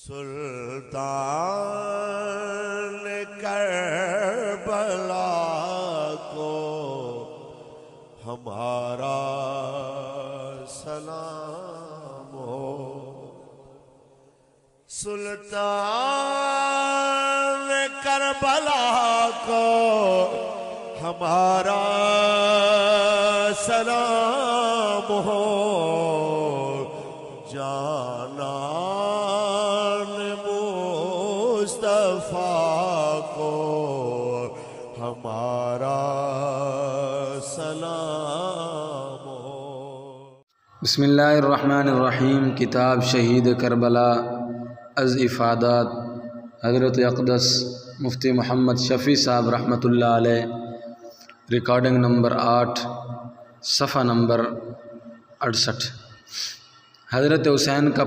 سلطان کربلا کو ہمارا سلام ہو، سلطان کربلا کو ہمارا سلام ہو، جانان مصطفیٰ کو ہمارا سلام ہو۔ بسم اللہ الرحمن الرحیم۔ کتاب شہید کربلا از افادات حضرت اقدس مفتی محمد شفیع صاحب رحمۃ اللہ علیہ، ریکارڈنگ نمبر 8، صفحہ نمبر 68۔ حضرت حسین کا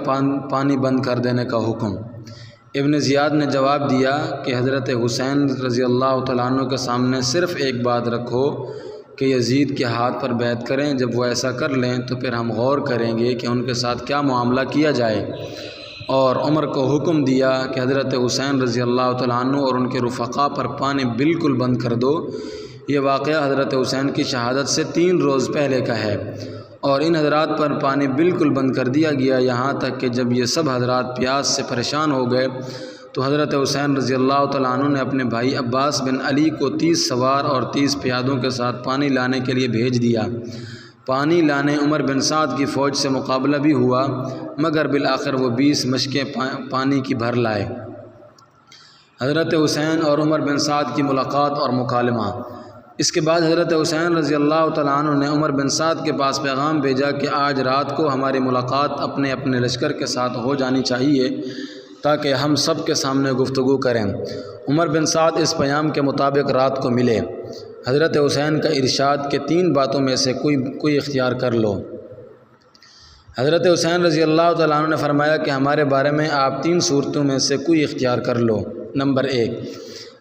پانی بند کر دینے کا حکم۔ ابن زیاد نے جواب دیا کہ حضرت حسین رضی اللہ تعالیٰ عنہ کے سامنے صرف ایک بات رکھو کہ یزید کے ہاتھ پر بیعت کریں، جب وہ ایسا کر لیں تو پھر ہم غور کریں گے کہ ان کے ساتھ کیا معاملہ کیا جائے۔ اور عمر کو حکم دیا کہ حضرت حسین رضی اللہ تعالیٰ عنہ اور ان کے رفقا پر پانی بالکل بند کر دو۔ یہ واقعہ حضرت حسین کی شہادت سے 3 روز پہلے کا ہے، اور ان حضرات پر پانی بالکل بند کر دیا گیا، یہاں تک کہ جب یہ سب حضرات پیاس سے پریشان ہو گئے تو حضرت حسین رضی اللہ تعالیٰ عنہ نے اپنے بھائی عباس بن علی کو 30 سوار اور 30 پیادوں کے ساتھ پانی لانے کے لیے بھیج دیا۔ پانی لانے عمر بن سعد کی فوج سے مقابلہ بھی ہوا، مگر بالآخر وہ 20 مشکیں پانی کی بھر لائے۔ حضرت حسین اور عمر بن سعد کی ملاقات اور مکالمہ۔ اس کے بعد حضرت حسین رضی اللہ تعالیٰ عنہ نے عمر بن سعد کے پاس پیغام بھیجا کہ آج رات کو ہماری ملاقات اپنے اپنے لشکر کے ساتھ ہو جانی چاہیے تاکہ ہم سب کے سامنے گفتگو کریں۔ عمر بن سعد اس پیام کے مطابق رات کو ملے۔ حضرت حسین کا ارشاد کہ 3 باتوں میں سے کوئی اختیار کر لو۔ حضرت حسین رضی اللہ تعالیٰ عنہ نے فرمایا کہ ہمارے بارے میں آپ 3 صورتوں میں سے کوئی اختیار کر لو۔ نمبر 1،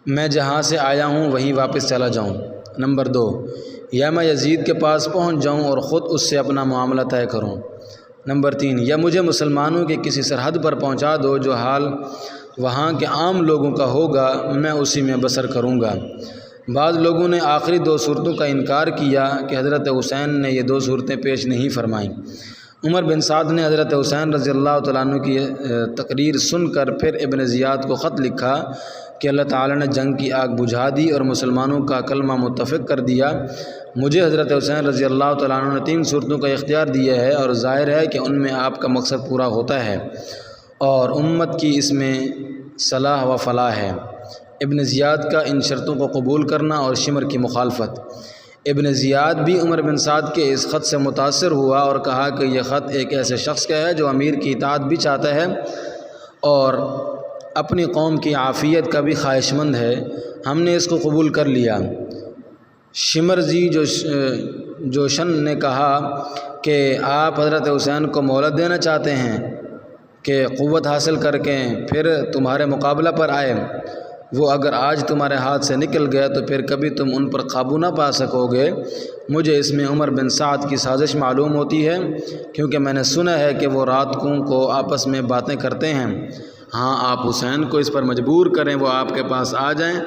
میں جہاں سے آیا ہوں وہیں واپس چلا جاؤں۔ نمبر 2، یا میں یزید کے پاس پہنچ جاؤں اور خود اس سے اپنا معاملہ طے کروں۔ نمبر 3، یا مجھے مسلمانوں کے کسی سرحد پر پہنچا دو جو حال وہاں کے عام لوگوں کا ہوگا، میں اسی میں بسر کروں گا۔ بعض لوگوں نے آخری 2 صورتوں کا انکار کیا کہ حضرت حسین نے یہ 2 صورتیں پیش نہیں فرمائیں۔ عمر بن سعد نے حضرت حسین رضی اللہ تعالیٰ عنہ کی تقریر سن کر پھر ابن زیاد کو خط لکھا کہ اللہ تعالیٰ نے جنگ کی آگ بجھا دی اور مسلمانوں کا کلمہ متفق کر دیا۔ مجھے حضرت حسین رضی اللہ تعالیٰ عنہ نے 3 صورتوں کا اختیار دیا ہے، اور ظاہر ہے کہ ان میں آپ کا مقصد پورا ہوتا ہے اور امت کی اس میں صلاح و فلاح ہے۔ ابن زیاد کا ان شرطوں کو قبول کرنا اور شمر کی مخالفت۔ ابن زیاد بھی عمر بن سعد کے اس خط سے متاثر ہوا اور کہا کہ یہ خط ایک ایسے شخص کا ہے جو امیر کی اطاعت بھی چاہتا ہے اور اپنی قوم کی عافیت کا بھی خواہش مند ہے، ہم نے اس کو قبول کر لیا۔ شمرزی جوشن نے کہا کہ آپ حضرت حسین کو مہلت دینا چاہتے ہیں کہ قوت حاصل کر کے پھر تمہارے مقابلہ پر آئے۔ وہ اگر آج تمہارے ہاتھ سے نکل گیا تو پھر کبھی تم ان پر قابو نہ پا سکو گے۔ مجھے اس میں عمر بن سعد کی سازش معلوم ہوتی ہے، کیونکہ میں نے سنا ہے کہ وہ راتوں کو آپس میں باتیں کرتے ہیں۔ ہاں، آپ حسین کو اس پر مجبور کریں وہ آپ کے پاس آ جائیں،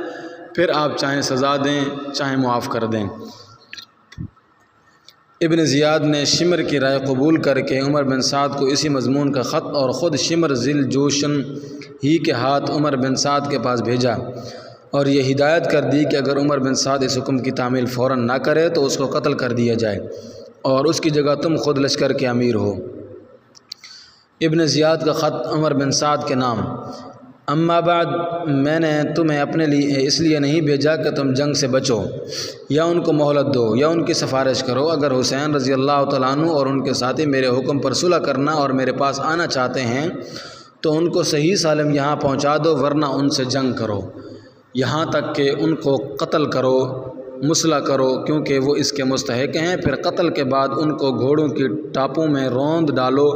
پھر آپ چاہیں سزا دیں چاہیں معاف کر دیں۔ ابن زیاد نے شمر کی رائے قبول کر کے عمر بن سعد کو اسی مضمون کا خط اور خود شمر ذیل جوشن ہی کے ہاتھ عمر بن سعد کے پاس بھیجا، اور یہ ہدایت کر دی کہ اگر عمر بن سعد اس حکم کی تعمیل فوراً نہ کرے تو اس کو قتل کر دیا جائے اور اس کی جگہ تم خود لشکر کے امیر ہو۔ ابن زیاد کا خط عمر بن سعد کے نام۔ اما بعد، میں نے تمہیں اپنے لیے اس لیے نہیں بھیجا کہ تم جنگ سے بچو یا ان کو مہلت دو یا ان کی سفارش کرو۔ اگر حسین رضی اللہ تعالیٰ عنہ اور ان کے ساتھی میرے حکم پر صلح کرنا اور میرے پاس آنا چاہتے ہیں تو ان کو صحیح سالم یہاں پہنچا دو، ورنہ ان سے جنگ کرو، یہاں تک کہ ان کو قتل کرو، مسلح کرو، کیونکہ وہ اس کے مستحق ہیں۔ پھر قتل کے بعد ان کو گھوڑوں کی ٹاپوں میں روند ڈالو۔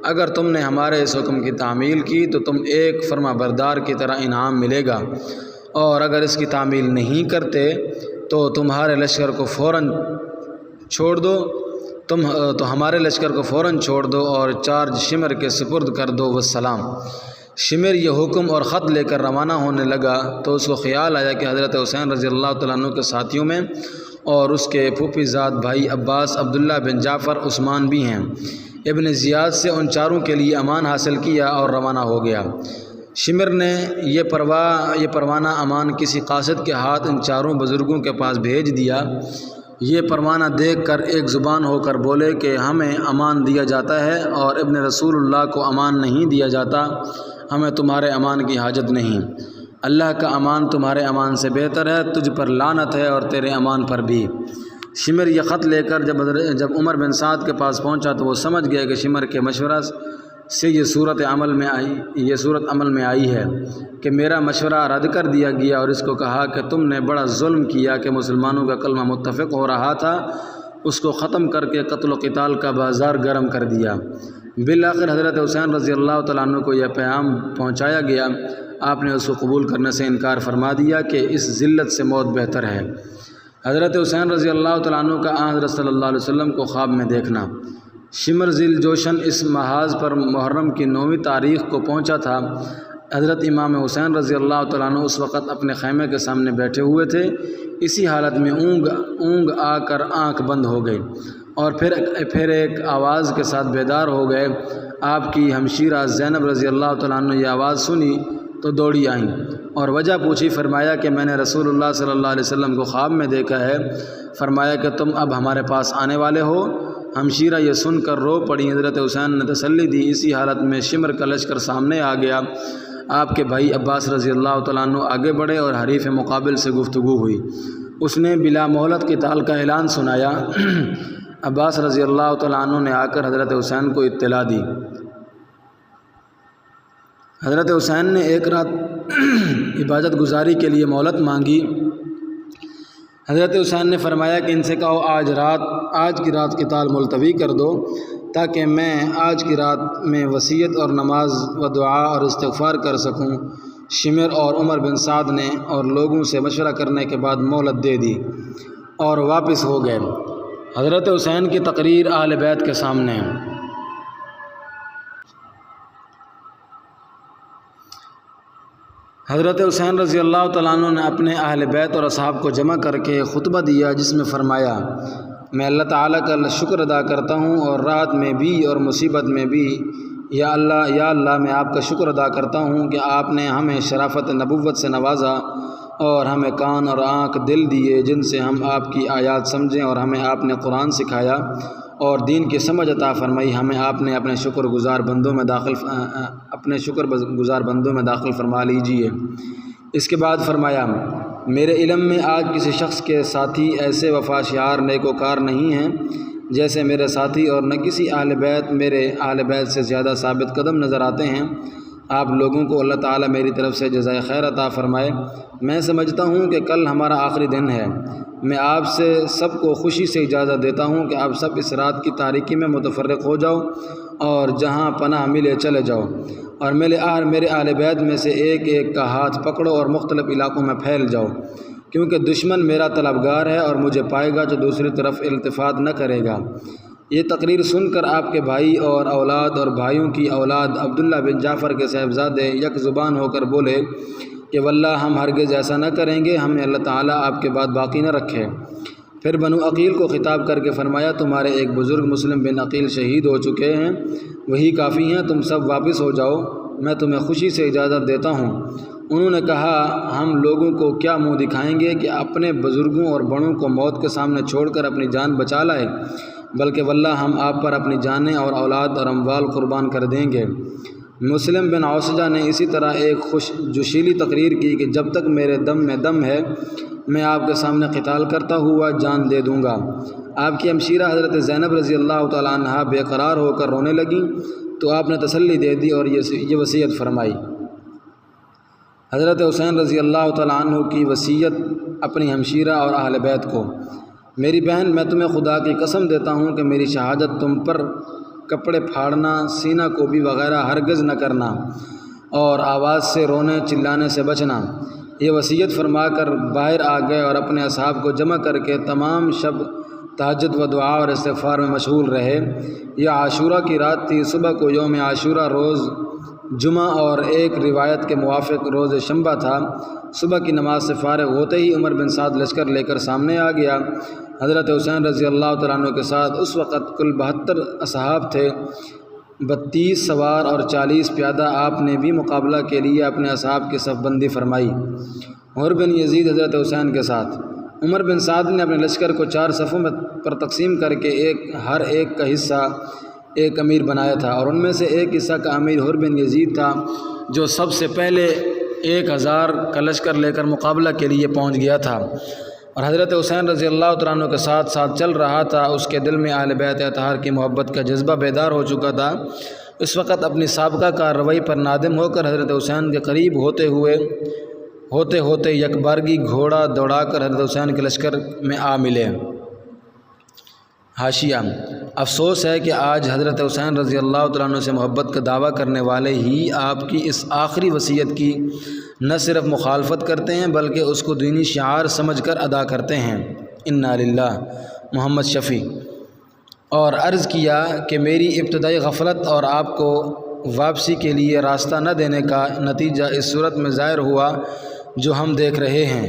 اگر تم نے ہمارے اس حکم کی تعمیل کی تو تم ایک فرما بردار کی طرح انعام ملے گا، اور اگر اس کی تعمیل نہیں کرتے تو تمہارے لشکر کو فوراً چھوڑ دو تو ہمارے لشکر کو فوراً چھوڑ دو اور چارج شمر کے سپرد کر دو، والسلام۔ شمر یہ حکم اور خط لے کر روانہ ہونے لگا تو اس کو خیال آیا کہ حضرت حسین رضی اللہ تعالیٰ عنہ کے ساتھیوں میں اور اس کے پھوپھی زاد بھائی عباس، عبداللہ بن جعفر، عثمان بھی ہیں۔ ابن زیاد سے ان چاروں کے لیے امان حاصل کیا اور روانہ ہو گیا۔ شمر نے یہ پروانہ امان کسی قاصد کے ہاتھ ان چاروں بزرگوں کے پاس بھیج دیا۔ یہ پروانہ دیکھ کر ایک زبان ہو کر بولے کہ ہمیں امان دیا جاتا ہے اور ابن رسول اللہ کو امان نہیں دیا جاتا، ہمیں تمہارے امان کی حاجت نہیں، اللہ کا امان تمہارے امان سے بہتر ہے، تجھ پر لعنت ہے اور تیرے امان پر بھی۔ شمر یہ خط لے کر جب عمر بن سعد کے پاس پہنچا تو وہ سمجھ گیا کہ شمر کے مشورہ سے یہ صورت عمل میں آئی ہے کہ میرا مشورہ رد کر دیا گیا، اور اس کو کہا کہ تم نے بڑا ظلم کیا کہ مسلمانوں کا کلمہ متفق ہو رہا تھا، اس کو ختم کر کے قتل و قتال کا بازار گرم کر دیا۔ بالآخر حضرت حسین رضی اللہ تعالیٰ عنہ کو یہ پیغام پہنچایا گیا، آپ نے اس کو قبول کرنے سے انکار فرما دیا کہ اس ذلت سے موت بہتر ہے۔ حضرت حسین رضی اللہ تعالیٰ عنہ کا حضرت صلی اللہ علیہ وسلم کو خواب میں دیکھنا۔ شمر ذی الجوشن اس محاذ پر محرم کی 9ویں تاریخ کو پہنچا تھا۔ حضرت امام حسین رضی اللہ تعالیٰ عنہ اس وقت اپنے خیمے کے سامنے بیٹھے ہوئے تھے۔ اسی حالت میں اونگ آ کر آنکھ بند ہو گئی اور پھر ایک آواز کے ساتھ بیدار ہو گئے۔ آپ کی ہمشیرہ زینب رضی اللہ تعالیٰ عنہ یہ آواز سنی تو دوڑی آئیں اور وجہ پوچھی۔ فرمایا کہ میں نے رسول اللہ صلی اللہ علیہ وسلم کو خواب میں دیکھا ہے۔ فرمایا کہ تم اب ہمارے پاس آنے والے ہو۔ ہمشیرہ یہ سن کر رو پڑی۔ حضرت حسین نے تسلی دی۔ اسی حالت میں شمر کا لشکر سامنے آ گیا۔ آپ کے بھائی عباس رضی اللہ تعالیٰ عنہ آگے بڑھے اور حریف مقابل سے گفتگو ہوئی۔ اس نے بلا مہلت قتال کا اعلان سنایا۔ عباس رضی اللہ تعالیٰ عنہ نے آ کر حضرت حسین کو اطلاع دی۔ حضرت حسین نے ایک رات عبادت گزاری کے لیے مہلت مانگی۔ حضرت حسین نے فرمایا کہ ان سے کہو آج کی رات قتال ملتوی کر دو تاکہ میں آج کی رات میں وصیت اور نماز و دعا اور استغفار کر سکوں۔ شمر اور عمر بن سعد نے اور لوگوں سے مشورہ کرنے کے بعد مہلت دے دی اور واپس ہو گئے۔ حضرت حسین کی تقریر اہل بیت کے سامنے۔ حضرت حسین رضی اللہ تعالیٰ عنہ نے اپنے اہل بیت اور اصحاب کو جمع کر کے خطبہ دیا، جس میں فرمایا میں اللہ تعالیٰ کا شکر ادا کرتا ہوں اور راحت میں بھی اور مصیبت میں بھی یا اللہ میں آپ کا شکر ادا کرتا ہوں کہ آپ نے ہمیں شرافت نبوت سے نوازا اور ہمیں کان اور آنکھ دل دیے جن سے ہم آپ کی آیات سمجھیں، اور ہمیں آپ نے قرآن سکھایا اور دین کی سمجھ عطا فرمائی۔ ہمیں آپ نے اپنے شکر گزار بندوں میں داخل فرما لیجیے۔ اس کے بعد فرمایا میرے علم میں آج کسی شخص کے ساتھی ایسے وفاشیار نیکوکار نہیں ہیں جیسے میرے ساتھی، اور نہ کسی اہل بیت میرے اہل بیت سے زیادہ ثابت قدم نظر آتے ہیں۔ آپ لوگوں کو اللہ تعالیٰ میری طرف سے جزائے خیر عطا فرمائے۔ میں سمجھتا ہوں کہ کل ہمارا آخری دن ہے۔ میں آپ سے سب کو خوشی سے اجازت دیتا ہوں کہ آپ سب اس رات کی تاریکی میں متفرق ہو جاؤ اور جہاں پناہ ملے چلے جاؤ، اور میرے اہل بیت میں سے ایک ایک کا ہاتھ پکڑو اور مختلف علاقوں میں پھیل جاؤ، کیونکہ دشمن میرا طلبگار ہے اور مجھے پائے گا جو دوسری طرف التفات نہ کرے گا۔ یہ تقریر سن کر آپ کے بھائی اور اولاد اور بھائیوں کی اولاد عبداللہ بن جعفر کے صاحبزادے یک زبان ہو کر بولے کہ واللہ ہم ہرگز ایسا نہ کریں گے، ہمیں اللہ تعالیٰ آپ کے بعد باقی نہ رکھے۔ پھر بنو عقیل کو خطاب کر کے فرمایا تمہارے ایک بزرگ مسلم بن عقیل شہید ہو چکے ہیں، وہی کافی ہیں، تم سب واپس ہو جاؤ، میں تمہیں خوشی سے اجازت دیتا ہوں۔ انہوں نے کہا ہم لوگوں کو کیا منہ دکھائیں گے کہ اپنے بزرگوں اور بڑوں کو موت کے سامنے چھوڑ کر اپنی جان بچا لائے، بلکہ واللہ ہم آپ پر اپنی جانیں اور اولاد اور اموال قربان کر دیں گے۔ مسلم بن عوسجہ نے اسی طرح ایک خوش جوشیلی تقریر کی کہ جب تک میرے دم میں دم ہے میں آپ کے سامنے قتال کرتا ہوا جان دے دوں گا۔ آپ کی ہمشیرہ حضرت زینب رضی اللہ تعالیٰ عنہا بے قرار ہو کر رونے لگیں تو آپ نے تسلی دے دی اور یہ وصیت فرمائی۔ حضرت حسین رضی اللہ تعالیٰ عنہ کی وصیت اپنی ہمشیرہ اور اہل بیت کو۔ میری بہن، میں تمہیں خدا کی قسم دیتا ہوں کہ میری شہادت تم پر کپڑے پھاڑنا، سینہ کوبی وغیرہ ہرگز نہ کرنا اور آواز سے رونے چلانے سے بچنا۔ یہ وصیت فرما کر باہر آ گئے اور اپنے اصحاب کو جمع کر کے تمام شب تہجد و دعا اور استغفار میں مشغول رہے۔ یہ عاشورہ کی رات تھی۔ صبح کو یوم عاشورہ روز جمعہ اور ایک روایت کے موافق روز شنبہ تھا۔ صبح کی نماز سے فارغ ہوتے ہی عمر بن سعد لشکر لے کر سامنے آ گیا۔ حضرت حسین رضی اللہ تعالیٰ عنہ کے ساتھ اس وقت کل 72 اصحاب تھے، 32 سوار اور 40 پیادہ۔ آپ نے بھی مقابلہ کے لیے اپنے اصحاب کی صف بندی فرمائی، عمر بن یزید حضرت حسین کے ساتھ۔ عمر بن سعد نے اپنے لشکر کو 4 صفوں پر تقسیم کر کے ہر ایک کا حصہ ایک امیر بنایا تھا، اور ان میں سے ایک حصہ کا امیر عمر بن یزید تھا، جو سب سے پہلے 1000 کا لشکر لے کر مقابلہ کے لیے پہنچ گیا تھا اور حضرت حسین رضی اللہ تعالیٰ عنہ کے ساتھ ساتھ چل رہا تھا۔ اس کے دل میں اہل بیت اطہار کی محبت کا جذبہ بیدار ہو چکا تھا۔ اس وقت اپنی سابقہ کارروائی پر نادم ہو کر حضرت حسین کے قریب ہوتے ہوتے یکبارگی گھوڑا دوڑا کر حضرت حسین کے لشکر میں آ ملے۔ حاشیہ: افسوس ہے کہ آج حضرت حسین رضی اللہ تعالیٰ عنہ سے محبت کا دعویٰ کرنے والے ہی آپ کی اس آخری وصیت کی نہ صرف مخالفت کرتے ہیں بلکہ اس کو دینی شعار سمجھ کر ادا کرتے ہیں۔ انا للہ۔ محمد شفیع۔ اور عرض کیا کہ میری ابتدائی غفلت اور آپ کو واپسی کے لیے راستہ نہ دینے کا نتیجہ اس صورت میں ظاہر ہوا جو ہم دیکھ رہے ہیں۔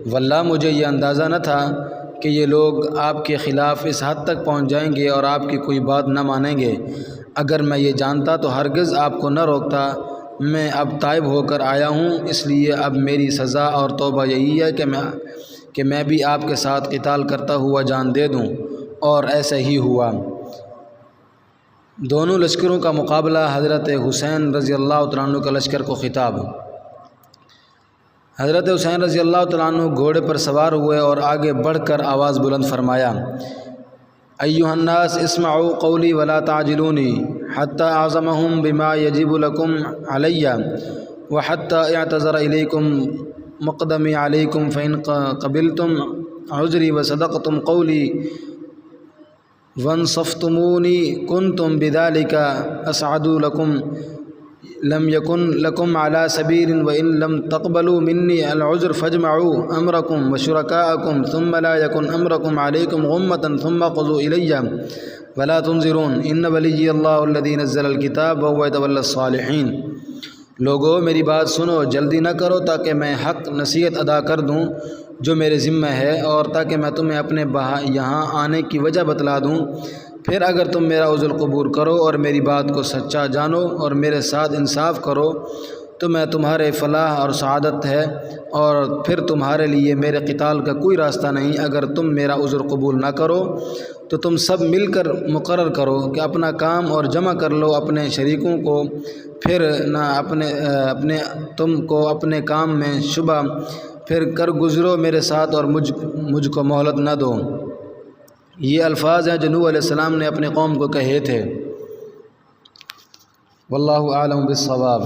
واللہ مجھے یہ اندازہ نہ تھا کہ یہ لوگ آپ کے خلاف اس حد تک پہنچ جائیں گے اور آپ کی کوئی بات نہ مانیں گے۔ اگر میں یہ جانتا تو ہرگز آپ کو نہ روکتا۔ میں اب تائب ہو کر آیا ہوں، اس لیے اب میری سزا اور توبہ یہی ہے کہ میں بھی آپ کے ساتھ قتال کرتا ہوا جان دے دوں، اور ایسا ہی ہوا۔ دونوں لشکروں کا مقابلہ۔ حضرت حسین رضی اللہ تعالیٰ عنہ کا لشکر کو خطاب۔ حضرت حسین رضی اللہ تعالیٰ عنہ گھوڑے پر سوار ہوئے اور آگے بڑھ کر آواز بلند فرمایا: ایھا الناس اسمعوا قولی ولا تعجلونی حتی اعزمہم بما یجب لکم علی وحتی اعتذر الیکم مقدمی علیکم فإن قبلتم عذری وصدقتم قولی وانصفتمونی کنتم بذلک اسعد لکم لم یکن لکم علی سبیل وإن لم تقبلوا منی العذر فاجمعوا امرکم وشرکاءکم ثم لا یکن امرکم علیکم غمة ثم قضوا الی ولا تنظرون ان ولی اللہ الذی نزل الکتاب وهو یتولی الصالحین۔ لوگو میری بات سنو، جلدی نہ کرو تاکہ میں حق نصیحت ادا کر دوں جو میرے ذمہ ہے، اور تاکہ میں تمہیں اپنے یہاں آنے کی وجہ بتلا دوں۔ پھر اگر تم میرا عذر قبول کرو اور میری بات کو سچا جانو اور میرے ساتھ انصاف کرو تو میں تمہارے فلاح اور سعادت ہے، اور پھر تمہارے لیے میرے قتال کا کوئی راستہ نہیں۔ اگر تم میرا عذر قبول نہ کرو تو تم سب مل کر مقرر کرو کہ اپنا کام اور جمع کر لو اپنے شریکوں کو، پھر نہ تم کو اپنے کام میں شبہ، پھر کر گزرو میرے ساتھ اور مجھ کو مہلت نہ دو۔ یہ الفاظ ہیں جو نوح علیہ السلام نے اپنے قوم کو کہے تھے۔ واللہ اعلم بالصواب۔